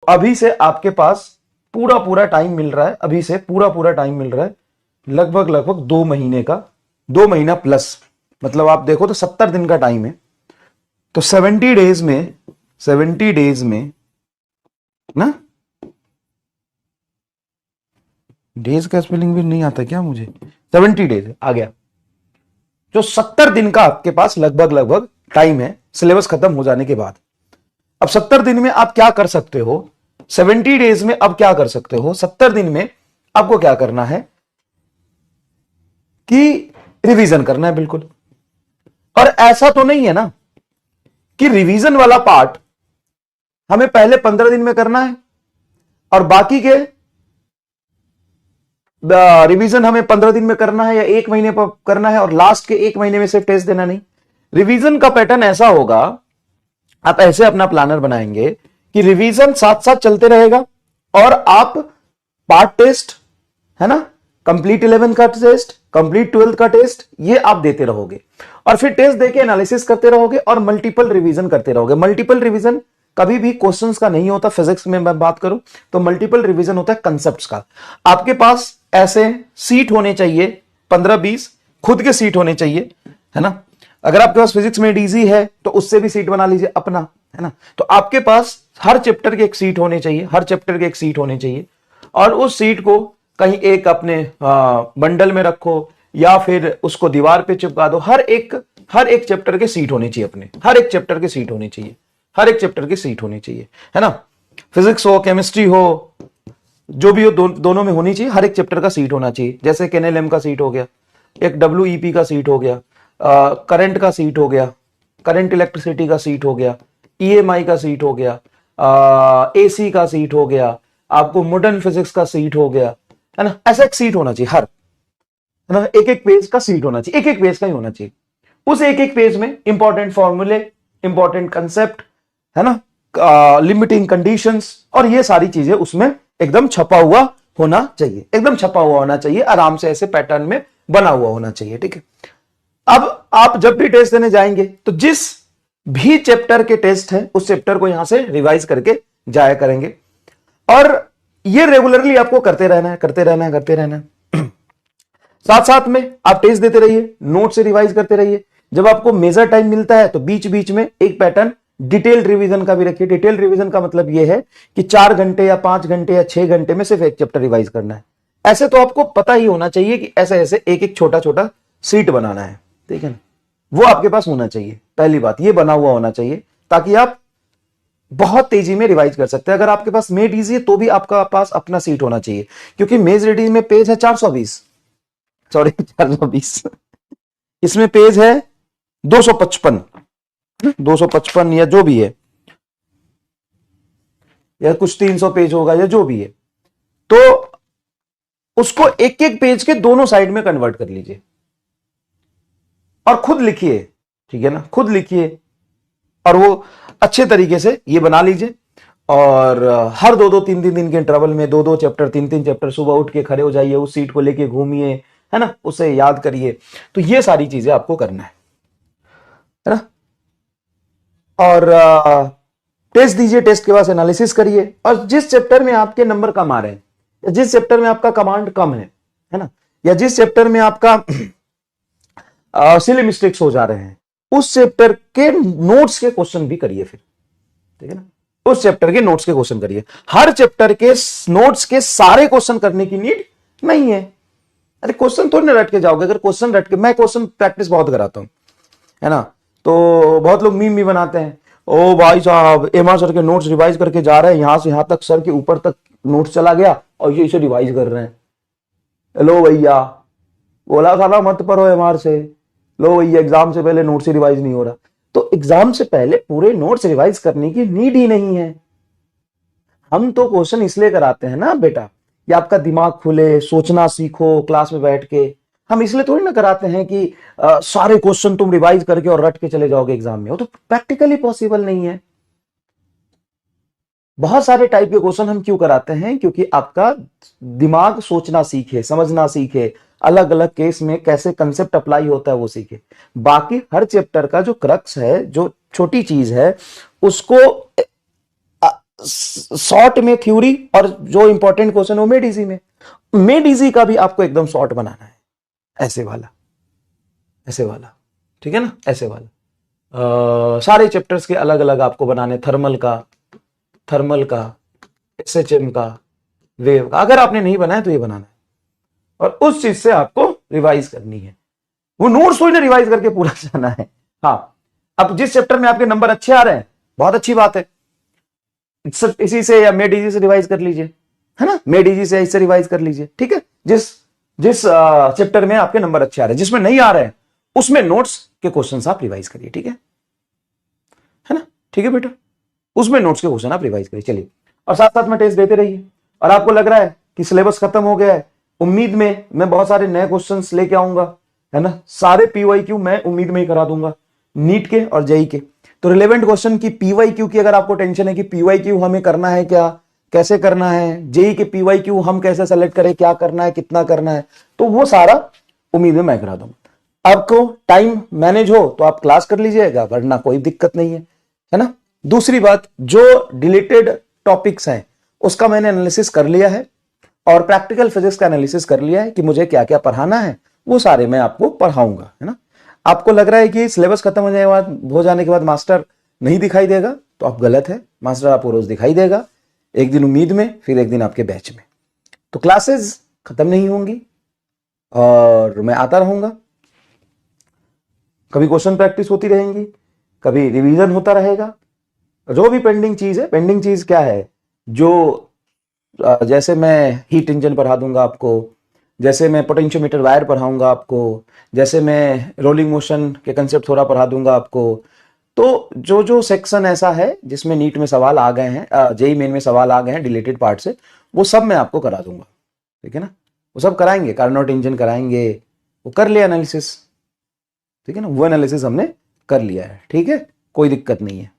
अभी से आपके पास पूरा पूरा टाइम मिल रहा है, अभी से पूरा पूरा टाइम मिल रहा है, लगभग लगभग 2 महीने का, 2 महीना प्लस, मतलब आप देखो तो 70 दिन का टाइम है। तो 70 डेज में, 70 डेज में ना, डेज का स्पेलिंग भी नहीं आता क्या मुझे, 70 डेज आ गया। जो 70 दिन का आपके पास लगभग लगभग टाइम है सिलेबस खत्म हो जाने के बाद। अब 70 दिन में आप क्या कर सकते हो, 70 डेज में अब क्या कर सकते हो, 70 दिन में आपको क्या करना है कि रिवीजन करना है बिल्कुल। और ऐसा तो नहीं है ना कि रिवीजन वाला पार्ट हमें पहले 15 दिन में करना है और बाकी के रिवीजन हमें 15 दिन में करना है या 1 महीने पर करना है और लास्ट के 1 महीने में सिर्फ टेस्ट देना। नहीं, रिवीजन का पैटर्न ऐसा होगा, आप ऐसे अपना प्लानर बनाएंगे कि रिवीजन साथ साथ चलते रहेगा और आप पार्ट टेस्ट है ना, कंप्लीट 11 का टेस्ट, कंप्लीट 12 का टेस्ट, ये आप देते रहोगे और फिर टेस्ट देके एनालिसिस करते रहोगे और मल्टीपल रिवीजन करते रहोगे। मल्टीपल रिवीजन कभी भी क्वेश्चंस का नहीं होता, फिजिक्स में मैं बात करूं तो मल्टीपल रिवीजन होता है कंसेप्ट्स का। आपके पास ऐसे सीट होने चाहिए 15-20, खुद के सीट होने चाहिए, है ना। अगर आपके पास फिजिक्स में डीजी है तो उससे भी सीट बना लीजिए अपना, है ना। तो आपके पास हर चैप्टर के एक सीट होने चाहिए, हर चैप्टर के एक सीट होने चाहिए और उस सीट को कहीं एक अपने बंडल में रखो या फिर उसको दीवार पे चिपका दो। हर एक चैप्टर के सीट होनी चाहिए, अपने हर एक चैप्टर के सीट होनी चाहिए, हर एक चैप्टर की सीट होनी चाहिए, है ना। फिजिक्स हो, केमिस्ट्री हो, जो भी हो, दोनों में होनी चाहिए, हर एक चैप्टर का सीट होना चाहिए। जैसे केएनएलएम का सीट हो गया, एक डब्ल्यूईपी का सीट हो गया, करंट का सीट हो गया, करंट इलेक्ट्रिसिटी का सीट हो गया, ईएमआई का सीट हो गया, एसी का सीट हो गया, आपको मॉडर्न फिजिक्स का सीट हो गया, है ना। ऐसा एक सीट होना चाहिए हर, है ना, एक एक पेज का सीट होना चाहिए, एक एक पेज का ही होना चाहिए। उस एक एक पेज में इंपॉर्टेंट फॉर्मूले, इंपॉर्टेंट कंसेप्ट, है ना, लिमिटिंग कंडीशंस और ये सारी चीजें उसमें एकदम छपा हुआ होना चाहिए, एकदम छपा हुआ होना चाहिए, आराम से ऐसे पैटर्न में बना हुआ होना चाहिए, ठीक है। अब आप जब भी टेस्ट देने जाएंगे तो जिस भी चैप्टर के टेस्ट है उस चैप्टर को यहां से रिवाइज करके जाया करेंगे और ये रेगुलरली आपको करते रहना है, करते रहना है, करते रहना है। साथ साथ में आप टेस्ट देते रहिए, नोट से रिवाइज करते रहिए। जब आपको मेजर टाइम मिलता है तो बीच बीच में एक पैटर्न डिटेल रिवीजन का भी रखिए। डिटेल रिवीजन का मतलब यह है कि 4 घंटे या 5 घंटे या 6 घंटे में सिर्फ एक चैप्टर रिवाइज करना है। ऐसे तो आपको पता ही होना चाहिए कि ऐसे ऐसे एक एक छोटा छोटा सीट बनाना है, ठीक है ना। वो आपके पास होना चाहिए, पहली बात ये बना हुआ होना चाहिए ताकि आप बहुत तेजी में रिवाइज कर सकते हैं। अगर आपके पास मेड इजी है तो भी आपका पास अपना सीट होना चाहिए, क्योंकि मेज रेडी में पेज है 420, सॉरी 420, इसमें पेज है 255, 255 या जो भी है, या कुछ 300 पेज होगा या जो भी है, तो उसको एक एक पेज के दोनों साइड में कन्वर्ट कर लीजिए और खुद लिखिए, ठीक है ना, खुद लिखिए और वो अच्छे तरीके से ये बना लीजिए। और हर 2-2, 3-3 दिन के इंटरवल में 2-2 चैप्टर, 3-3 चैप्टर सुबह उठ के खड़े हो जाइए, उस सीट को लेके घूमिए, है ना, उसे याद करिए। तो ये सारी चीजें आपको करना है ना। और टेस्ट दीजिए, टेस्ट के बाद एनालिसिस करिए और जिस चैप्टर में आपके नंबर कम आ रहे हैं या जिस चैप्टर में आपका कमांड कम है ना, या जिस चैप्टर में आपका सिली मिस्टेक्स हो जा रहे हैं, उस चैप्टर के नोट्स के क्वेश्चन भी करिए फिर, ठीक है ना। उस चैप्टर के नोट्स के क्वेश्चन करिए। हर चैप्टर के नोट्स के सारे क्वेश्चन करने की नीड नहीं है। अरे क्वेश्चन थोड़ी ना रट के जाओगे। अगर क्वेश्चन रट के, मैं क्वेश्चन प्रैक्टिस बहुत कराता हूं, है ना, तो बहुत लोग मीम भी बनाते हैं, ओ भाई साहब एमआर सर के नोट्स रिवाइज करके जा रहे हैं, यहां से यहां तक सर के ऊपर तक नोट्स चला गया और ये इसे रिवाइज कर रहे हैं। हेलो भैया, बोला था ना मत पढ़ो एमआर से, लो भैया एग्जाम से पहले नोट्स रिवाइज नहीं हो रहा। तो एग्जाम से पहले पूरे नोट्स रिवाइज करने की नीड ही नहीं है। हम तो क्वेश्चन इसलिए कराते हैं ना बेटा कि आपका दिमाग खुले, सोचना सीखो क्लास में बैठ के। हम इसलिए थोड़ी ना कराते हैं कि सारे क्वेश्चन तुम रिवाइज करके और रट के चले जाओगे एग्जाम में, वो तो प्रैक्टिकली पॉसिबल नहीं है। बहुत सारे टाइप के क्वेश्चन हम क्यों कराते हैं, क्योंकि आपका दिमाग सोचना सीखे, समझना सीखे, अलग अलग केस में कैसे कंसेप्ट अप्लाई होता है वो सीखे। बाकी हर चैप्टर का जो क्रक्स है, जो छोटी चीज है, उसको शॉर्ट में थ्योरी और जो इंपॉर्टेंट क्वेश्चन वो मेड इजी में। मेड इजी का भी आपको एकदम शॉर्ट बनाना है, ऐसे वाला, ऐसे वाला, ठीक है ना, ऐसे वाला। सारे चैप्टर्स के अलग अलग आपको बनाने, थर्मल का, एसएचएम का, वेव का। अगर आपने नहीं बनाया तो ये बनाना है, और उस चीज से आपको रिवाइज करनी है। वो नोट्स थोड़ी ना रिवाइज करके पूरा जाना है। हाँ, अब जिस चैप्टर में आपके नंबर अच्छे आ रहे हैं, बहुत अच्छी बात है, इसी से या मेड इजी से रिवाइज कर लीजिए, है ना, मेड इजी से इससे रिवाइज कर लीजिए, ठीक है। जिस जिस चैप्टर में आपके नंबर अच्छे आ रहे हैं, जिसमें नहीं आ रहे हैं, उसमें नोट्स के क्वेश्चंस आप रिवाइज करिए, ठीक है ना, ठीक है बेटा, उसमें नोट्स के क्वेश्चन आप रिवाइज करिए। चलिए, और साथ साथ में टेस्ट देते रहिए। और आपको लग रहा है कि सिलेबस खत्म हो गया है, उम्मीद में मैं बहुत सारे नए क्वेश्चंस लेके आऊंगा, है ना, सारे पीवाईक्यू मैं उम्मीद में ही करा दूंगा, नीट के और जेई के। तो रिलेवेंट क्वेश्चन की पीवाईक्यू की अगर आपको टेंशन है कि पीवाईक्यू हमें करना है क्या, कैसे करना है, जेई के पीवाईक्यू हम कैसे सेलेक्ट करें, क्या करना है, कितना करना है, तो वो सारा उम्मीद में मैं करा दूंगा। आपको टाइम मैनेज हो तो आप क्लास कर लीजिएगा, वरना कोई दिक्कत नहीं है ना। दूसरी बात, जो डिलीटेड टॉपिक्स हैं उसका मैंने एनालिसिस कर लिया है, और प्रैक्टिकल फिजिक्स का एनालिसिस कर लिया है कि मुझे क्या क्या पढ़ाना है, वो सारे मैं आपको पढ़ाऊंगा, है ना। आपको लग रहा है कि सिलेबस खत्म हो जाने के बाद मास्टर नहीं दिखाई देगा, तो आप गलत है। मास्टर आपको रोज दिखाई देगा, एक दिन उम्मीद में, फिर एक दिन आपके बैच में। तो क्लासेस खत्म नहीं होंगी और मैं आता रहूंगा, कभी क्वेश्चन प्रैक्टिस होती रहेंगी, कभी रिवीजन होता रहेगा। जो भी पेंडिंग चीज है, पेंडिंग चीज क्या है, जो जैसे मैं हीट इंजन पढ़ा दूंगा आपको, जैसे मैं पोटेंशियोमीटर वायर पढ़ाऊंगा आपको, जैसे मैं रोलिंग मोशन के कंसेप्ट थोड़ा पढ़ा दूंगा आपको। तो जो जो सेक्शन ऐसा है जिसमें नीट में सवाल आ गए हैं, जेई मेन में सवाल आ गए हैं डिलीटेड पार्ट से, वो सब मैं आपको करा दूंगा, ठीक है ना। वो सब कराएंगे, कार्नोट इंजन कराएंगे, वो कर लिया एनालिसिस, ठीक है ना, वो एनालिसिस हमने कर लिया है, ठीक है, कोई दिक्कत नहीं है,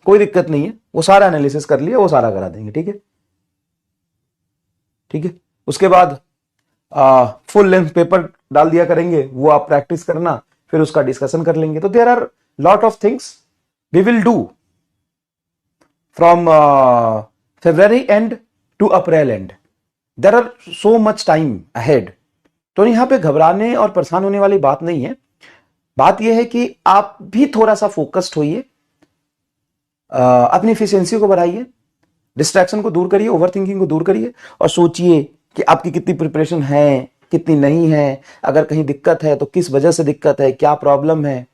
कोई दिक्कत नहीं है, वो सारा एनालिसिस कर लिया, वो सारा करा देंगे, ठीक है, ठीक है। उसके बाद फुल लेंथ पेपर डाल दिया करेंगे, वो आप प्रैक्टिस करना, फिर उसका डिस्कशन कर लेंगे। तो there are lot of things we will do from February end to April end, there are so much time ahead. तो यहां पे घबराने और परेशान होने वाली बात नहीं है। बात यह है कि आप भी थोड़ा सा फोकस्ड होइए, अपनी एफिशिएंसी को बढ़ाइए, डिस्ट्रैक्शन को दूर करिए, ओवर थिंकिंग को दूर करिए, और सोचिए कि आपकी कितनी प्रिपरेशन है, कितनी नहीं है, अगर कहीं दिक्कत है तो किस वजह से दिक्कत है, क्या प्रॉब्लम है।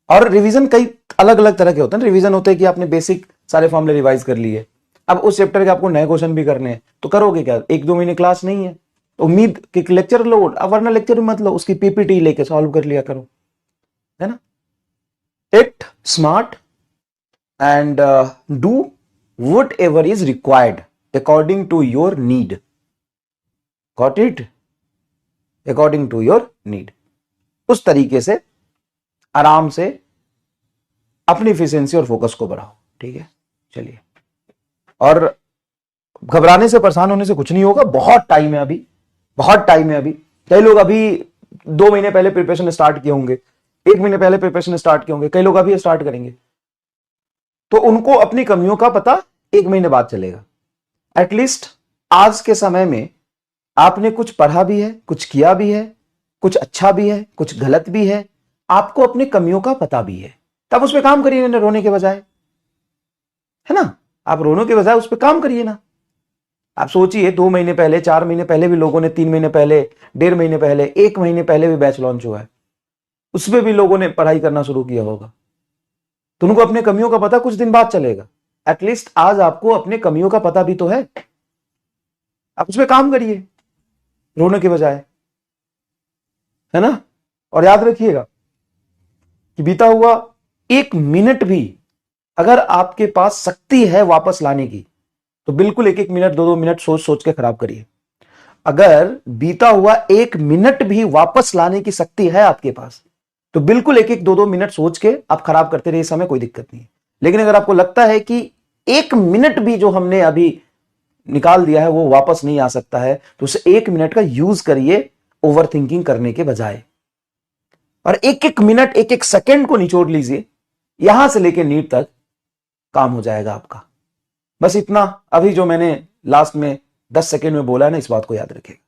और रिवीजन कई अलग अलग तरह के होते हैं। रिवीजन होते हैं कि आपने बेसिक सारे फॉर्मूले रिवाइज कर लिए, अब उस चैप्टर के आपको नए क्वेश्चन भी करने हैं, तो करोगे क्या, एक दो महीने क्लास नहीं है तो उम्मीद कि लेक्चर लो, वरना लेक्चर मत लो, उसकी पीपीटी लेके सॉल्व कर लिया करो, है ना। It smart and do whatever is required according to your need. Got it? According to your need. उस तरीके से आराम से अपनी एफिशिएंसी और फोकस को बढ़ाओ, ठीक है। चलिए, और घबराने से परेशान होने से कुछ नहीं होगा, बहुत टाइम है अभी, बहुत टाइम है अभी। कई लोग अभी 2 महीने पहले प्रिपरेशन स्टार्ट किए होंगे, 1 महीने पहले प्रिपरेशन स्टार्ट किए होंगे, कई लोग अभी स्टार्ट करेंगे, तो उनको अपनी कमियों का पता 1 महीने बाद चलेगा। एटलीस्ट आज के समय में आपने कुछ पढ़ा भी है, कुछ किया भी है, कुछ अच्छा भी है, कुछ गलत भी है, आपको अपनी कमियों का पता भी है, तब उस पर काम करिए ना, रोने के बजाय, है ना। आप रोने के बजाय उस पर काम करिए ना। आप सोचिए 2 महीने पहले, 4 महीने पहले भी लोगों ने, 3 महीने पहले, 1.5 महीने पहले, 1 महीने पहले भी बैच लॉन्च हुआ है, उसमें भी लोगों ने पढ़ाई करना शुरू किया होगा, तो उनको अपने कमियों का पता कुछ दिन बाद चलेगा। एटलीस्ट आज आपको अपने कमियों का पता भी तो है, आप उस पर काम करिए रोने के बजाय, है ना। और याद रखिएगा कि बीता हुआ 1 मिनट भी अगर आपके पास शक्ति है वापस लाने की, तो बिल्कुल 1-1 मिनट, 2-2 मिनट सोच सोच के खराब करिए। अगर बीता हुआ 1 मिनट भी वापस लाने की शक्ति है आपके पास, तो बिल्कुल 1-1, 2-2 मिनट सोच के आप खराब करते रहिए समय, कोई दिक्कत नहीं है। लेकिन अगर आपको लगता है कि 1 मिनट भी जो हमने अभी निकाल दिया है वो वापस नहीं आ सकता है, तो उस 1 मिनट का यूज करिए ओवर थिंकिंग करने के बजाय, और 1-1 मिनट, 1-1 सेकेंड को निचोड़ लीजिए, यहां से लेकर नीट तक काम हो जाएगा आपका, बस इतना अभी जो मैंने लास्ट में 10 सेकेंड में बोला है ना, इस बात को याद रखिएगा।